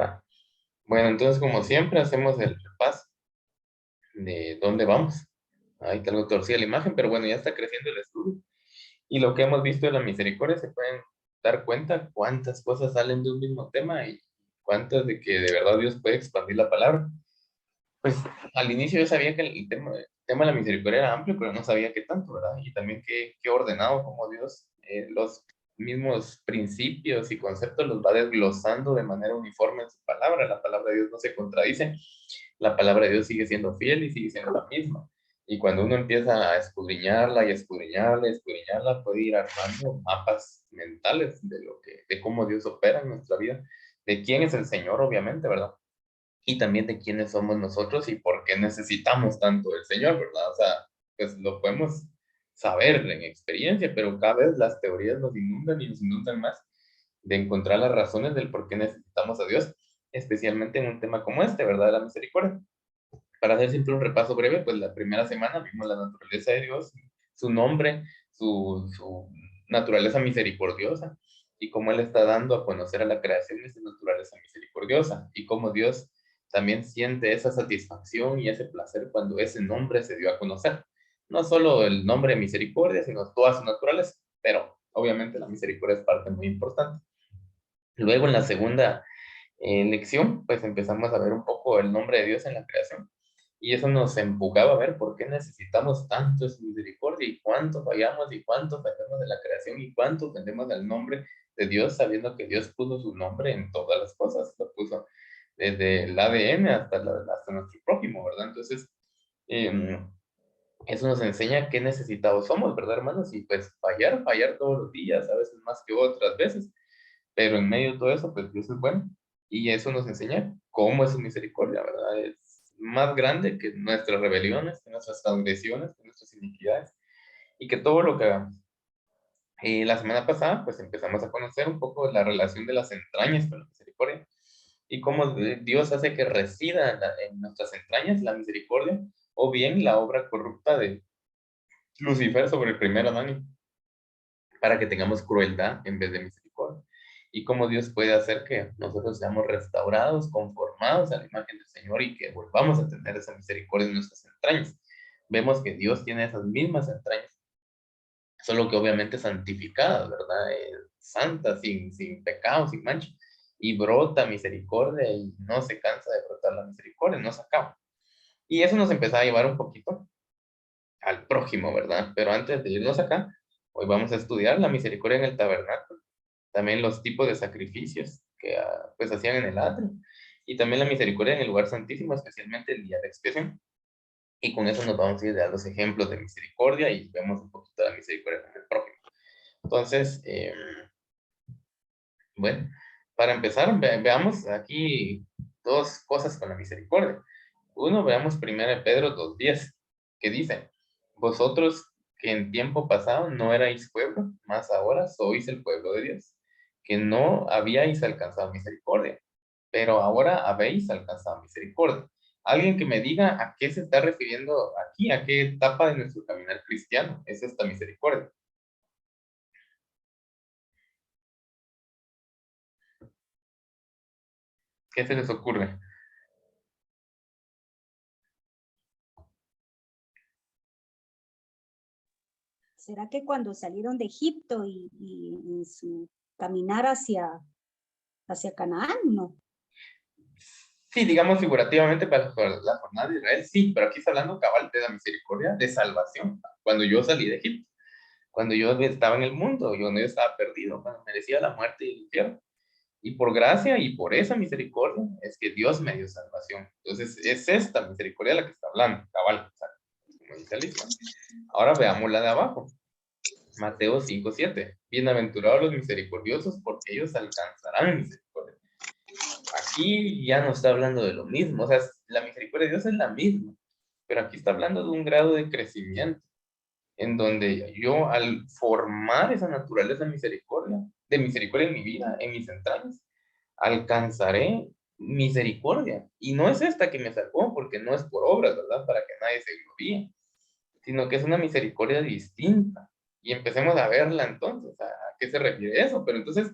Va. Bueno, entonces como siempre hacemos el repaso de dónde vamos. Ahí está algo torcida la imagen, pero bueno, ya está creciendo el estudio. Y lo que hemos visto de la misericordia, se pueden dar cuenta cuántas cosas salen de un mismo tema y cuántas de que de verdad Dios puede expandir la palabra. Pues al inicio yo sabía que el tema de la misericordia era amplio, pero no sabía qué tanto, ¿verdad? Y también qué ordenado, como Dios los mismos principios y conceptos los va desglosando de manera uniforme en su palabra. La palabra de Dios no se contradice, la palabra de Dios sigue siendo fiel y sigue siendo la misma. Y cuando uno empieza a escudriñarla y escudriñarla y escudriñarla, puede ir armando mapas mentales de cómo Dios opera en nuestra vida, de quién es el Señor, obviamente, ¿verdad? Y también de quiénes somos nosotros y por qué necesitamos tanto del Señor, ¿verdad? O sea, pues lo podemos saber en experiencia, pero cada vez las teorías nos inundan y nos inundan más de encontrar las razones del por qué necesitamos a Dios, especialmente en un tema como este, ¿verdad? De la misericordia. Para hacer siempre un repaso breve, pues la primera semana vimos la naturaleza de Dios, su nombre, su naturaleza misericordiosa, y cómo Él está dando a conocer a la creación esa naturaleza misericordiosa, y cómo Dios también siente esa satisfacción y ese placer cuando ese nombre se dio a conocer. No solo el nombre de misericordia, sino toda su naturaleza, pero obviamente la misericordia es parte muy importante. Luego en la segunda lección, pues empezamos a ver un poco el nombre de Dios en la creación. Y eso nos empujaba a ver por qué necesitamos tanto su misericordia y cuánto fallamos y cuánto fallamos de la creación y cuánto ofendemos al nombre de Dios, sabiendo que Dios puso su nombre en todas las cosas, lo puso desde el ADN hasta nuestro prójimo, ¿verdad? Entonces, eh, eso nos enseña qué necesitados somos, ¿verdad, hermanos? Y pues fallar todos los días, a veces más que otras veces, pero en medio de todo eso, pues Dios es bueno. Y eso nos enseña cómo es su misericordia, ¿verdad? Es más grande que nuestras rebeliones, que nuestras transgresiones, que nuestras iniquidades, y que todo lo que hagamos. La semana pasada, pues empezamos a conocer un poco la relación de las entrañas con la misericordia, y cómo Dios hace que resida en nuestras entrañas la misericordia, o bien la obra corrupta de Lucifer sobre el primer Adán, para que tengamos crueldad en vez de misericordia. Y cómo Dios puede hacer que nosotros seamos restaurados, conformados a la imagen del Señor y que volvamos a tener esa misericordia en nuestras entrañas. Vemos que Dios tiene esas mismas entrañas, solo que obviamente santificadas, ¿verdad? Santa, sin pecado, sin mancha. Y brota misericordia y no se cansa de brotar la misericordia, no se acaba. Y eso nos empezó a llevar un poquito al prójimo, ¿verdad? Pero antes de irnos acá, hoy vamos a estudiar la misericordia en el tabernáculo, también los tipos de sacrificios que pues hacían en el atrio, y también la misericordia en el lugar santísimo, especialmente el día de expiación. Y con eso nos vamos a ir dando los ejemplos de misericordia y vemos un poquito de la misericordia con el prójimo. Entonces, bueno, para empezar, veamos aquí dos cosas con la misericordia. Uno, veamos primero en Pedro 2:10, que dice, vosotros que en tiempo pasado no erais pueblo, mas ahora sois el pueblo de Dios, que no habíais alcanzado misericordia, pero ahora habéis alcanzado misericordia. Alguien que me diga a qué se está refiriendo aquí, a qué etapa de nuestro caminar cristiano es esta misericordia. ¿Qué se les ocurre? ¿Será que cuando salieron de Egipto y su caminar hacia Canaán? No. Sí, digamos figurativamente para la jornada de Israel, sí, pero aquí está hablando cabal de la misericordia de salvación. Cuando yo salí de Egipto, cuando yo estaba en el mundo, cuando yo estaba perdido, cuando merecía la muerte y el infierno. Y por gracia y por esa misericordia es que Dios me dio salvación. Entonces, es esta misericordia la que está hablando, cabal, o sea, como dice Alicia. Ahora veamos la de abajo. Mateo 5:7. Bienaventurados los misericordiosos, porque ellos alcanzarán misericordia. Aquí ya no está hablando de lo mismo, o sea, la misericordia de Dios es la misma, pero aquí está hablando de un grado de crecimiento, en donde yo al formar esa naturaleza de misericordia en mi vida, en mis entrañas, alcanzaré misericordia. Y no es esta que me salvó, porque no es por obras, ¿verdad? Para que nadie se gloríe, sino que es una misericordia distinta. Y empecemos a verla entonces, a qué se refiere eso. Pero entonces,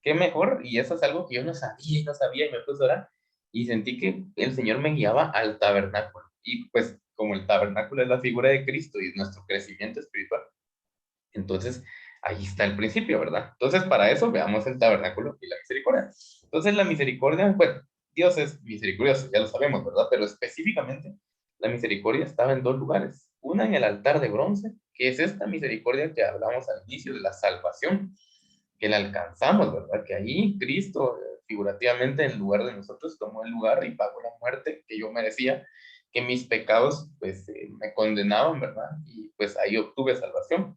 qué mejor, y eso es algo que yo no sabía, y me puse a orar, y sentí que el Señor me guiaba al tabernáculo. Y pues, como el tabernáculo es la figura de Cristo y nuestro crecimiento espiritual, entonces ahí está el principio, ¿verdad? Entonces, para eso veamos el tabernáculo y la misericordia. Entonces, la misericordia, bueno, Dios es misericordioso, ya lo sabemos, ¿verdad? Pero específicamente, la misericordia estaba en dos lugares. Una en el altar de bronce, que es esta misericordia que hablamos al inicio de la salvación, que la alcanzamos, ¿verdad? Que ahí Cristo, figurativamente, en lugar de nosotros, tomó el lugar y pagó la muerte que yo merecía, que mis pecados, pues, me condenaban, ¿verdad? Y pues ahí obtuve salvación.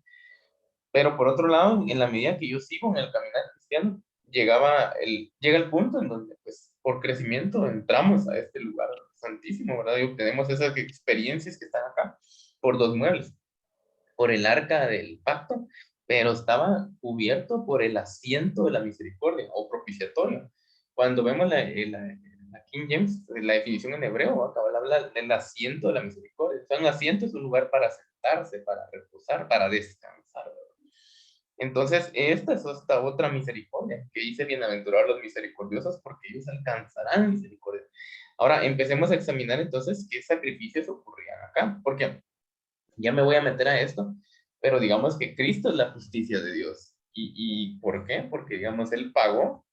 Pero por otro lado, en la medida que yo sigo en el caminar cristiano, llega el punto en donde, pues, por crecimiento entramos a este lugar santísimo, ¿verdad? Y obtenemos esas experiencias que están acá por dos muebles, por el arca del pacto, pero estaba cubierto por el asiento de la misericordia o propiciatorio. Cuando vemos la King James, la definición en hebreo, acá habla del asiento de la misericordia. O sea, un asiento es un lugar para sentarse, para reposar, para descansar, ¿verdad? Entonces, esta es esta otra misericordia que dice: bienaventurados los misericordiosos, porque ellos alcanzarán misericordia. Ahora, empecemos a examinar entonces qué sacrificios ocurrían acá, porque ya me voy a meter a esto, pero digamos que Cristo es la justicia de Dios. ¿Y por qué? Porque, digamos, Él pagó,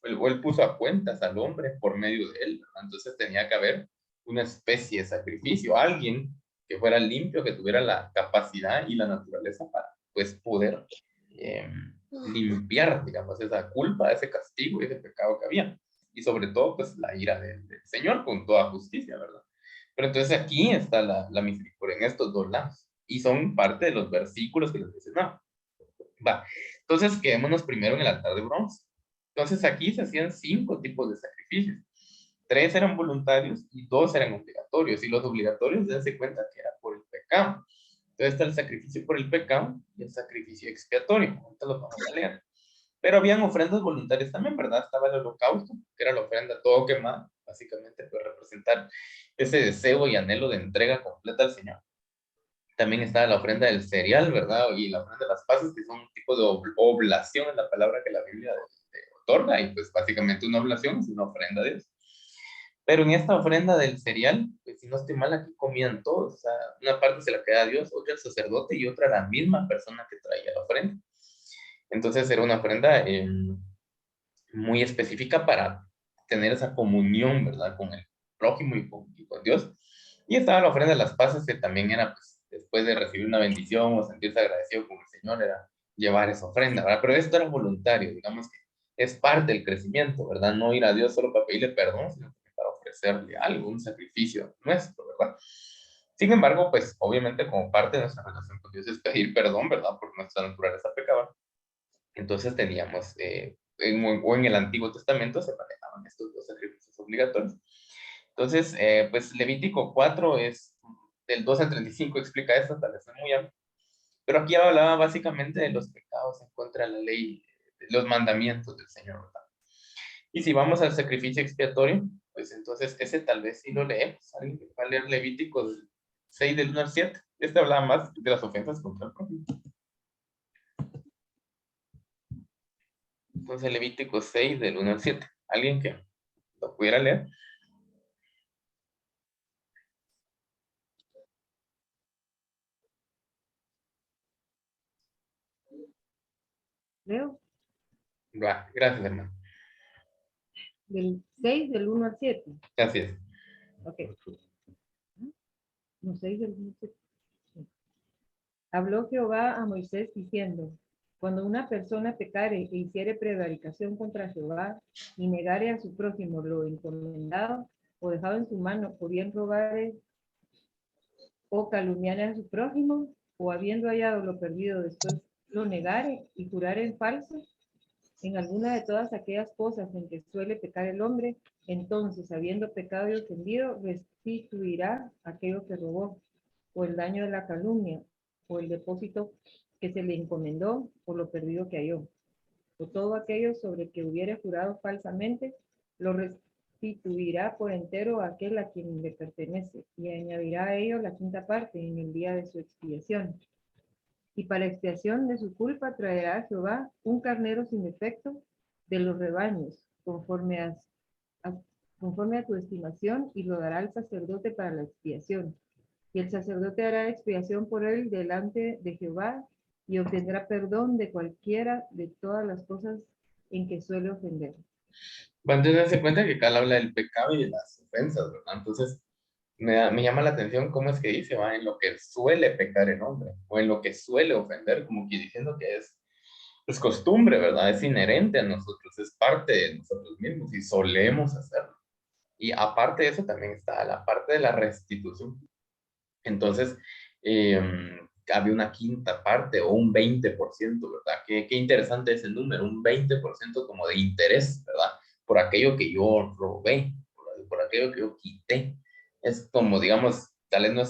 él puso a cuentas al hombre por medio de Él, ¿verdad? Entonces tenía que haber una especie de sacrificio, alguien que fuera limpio, que tuviera la capacidad y la naturaleza para, pues, poder eh, limpiar, digamos, esa culpa, ese castigo y ese pecado que había. Y sobre todo, pues, la ira del Señor con toda justicia, ¿verdad? Pero entonces aquí está la misericordia en estos dos lados. Y son parte de los versículos que les mencionaba. Va. Entonces quedémonos primero en el altar de bronce. Entonces aquí se hacían 5 tipos de sacrificios. 3 eran voluntarios y 2 eran obligatorios. Y los obligatorios, dense cuenta que era por el pecado. Entonces está el sacrificio por el pecado y el sacrificio expiatorio. Ahorita los vamos a leer. Pero habían ofrendas voluntarias también, ¿verdad? Estaba el holocausto, que era la ofrenda todo quemada, básicamente puede representar ese deseo y anhelo de entrega completa al Señor. También estaba la ofrenda del cereal, ¿verdad? Y la ofrenda de las pasas, que son un tipo de oblación, es la palabra que la Biblia otorga, y pues básicamente una oblación es una ofrenda a Dios. Pero en esta ofrenda del cereal, pues si no estoy mal, aquí comían todos, o sea, una parte se la queda a Dios, otra al sacerdote y otra a la misma persona que traía la ofrenda. Entonces era una ofrenda muy específica para tener esa comunión, ¿verdad? Con el prójimo y con Dios. Y estaba la ofrenda de las pasas, que también era, pues, después de recibir una bendición o sentirse agradecido con el Señor, era llevar esa ofrenda, ¿verdad? Pero esto era voluntario, digamos que es parte del crecimiento, ¿verdad? No ir a Dios solo para pedirle perdón, sino para ofrecerle algo, un sacrificio nuestro, ¿verdad? Sin embargo, pues, obviamente, como parte de nuestra relación con Dios es pedir perdón, ¿verdad? Por nuestra naturaleza pecadora. Entonces teníamos, o en el Antiguo Testamento se manejaban estos dos sacrificios obligatorios. Entonces, pues Levítico 4 es del 2 al 35, explica esto, tal vez es muy amplio. Pero aquí hablaba básicamente de los pecados en contra de la ley, de los mandamientos del Señor, ¿verdad? Y si vamos al sacrificio expiatorio, pues entonces ese tal vez sí lo leemos. Alguien que va a leer Levítico 6 del 1 al 7. Este hablaba más de las ofensas contra el prójimo. Entonces Levítico 6 del 1 al 7. ¿Alguien que lo pudiera leer? Leo, Va, gracias, hermano. del 6 del 1 al 7. Gracias. Ok. No, 6 del 1 al 7. Habló Jehová a Moisés diciendo: cuando una persona pecare e hiciere prevaricación contra Jehová y negare a su prójimo lo encomendado o dejado en su mano, o bien robare o calumniare a su prójimo, o habiendo hallado lo perdido después lo negare y jurare en falso, en alguna de todas aquellas cosas en que suele pecar el hombre, entonces, habiendo pecado y ofendido, restituirá aquello que robó, o el daño de la calumnia, o el depósito que se le encomendó, o lo perdido que halló, o todo aquello sobre que hubiere jurado falsamente, lo restituirá por entero a aquel a quien le pertenece, y añadirá a ello la quinta parte en el día de su expiación. Y para expiación de su culpa traerá a Jehová un carnero sin defecto, de los rebaños, conforme a tu estimación, y lo dará al sacerdote para la expiación. Y el sacerdote hará expiación por él delante de Jehová, y obtendrá perdón de cualquiera de todas las cosas en que suele ofender. Bueno, entonces darse cuenta que acá habla del pecado y de las ofensas, ¿verdad? Entonces, me llama la atención cómo es que dice, va, en lo que suele pecar el hombre, o en lo que suele ofender, como que diciendo que es costumbre, ¿verdad? Es inherente a nosotros, es parte de nosotros mismos y solemos hacerlo. Y aparte de eso también está la parte de la restitución. Entonces, eh, había una quinta parte o un 20%, ¿verdad? Qué interesante ese número, un 20% como de interés, ¿verdad? Por aquello que yo robé, por aquello que yo quité. Es como, digamos, tal vez no es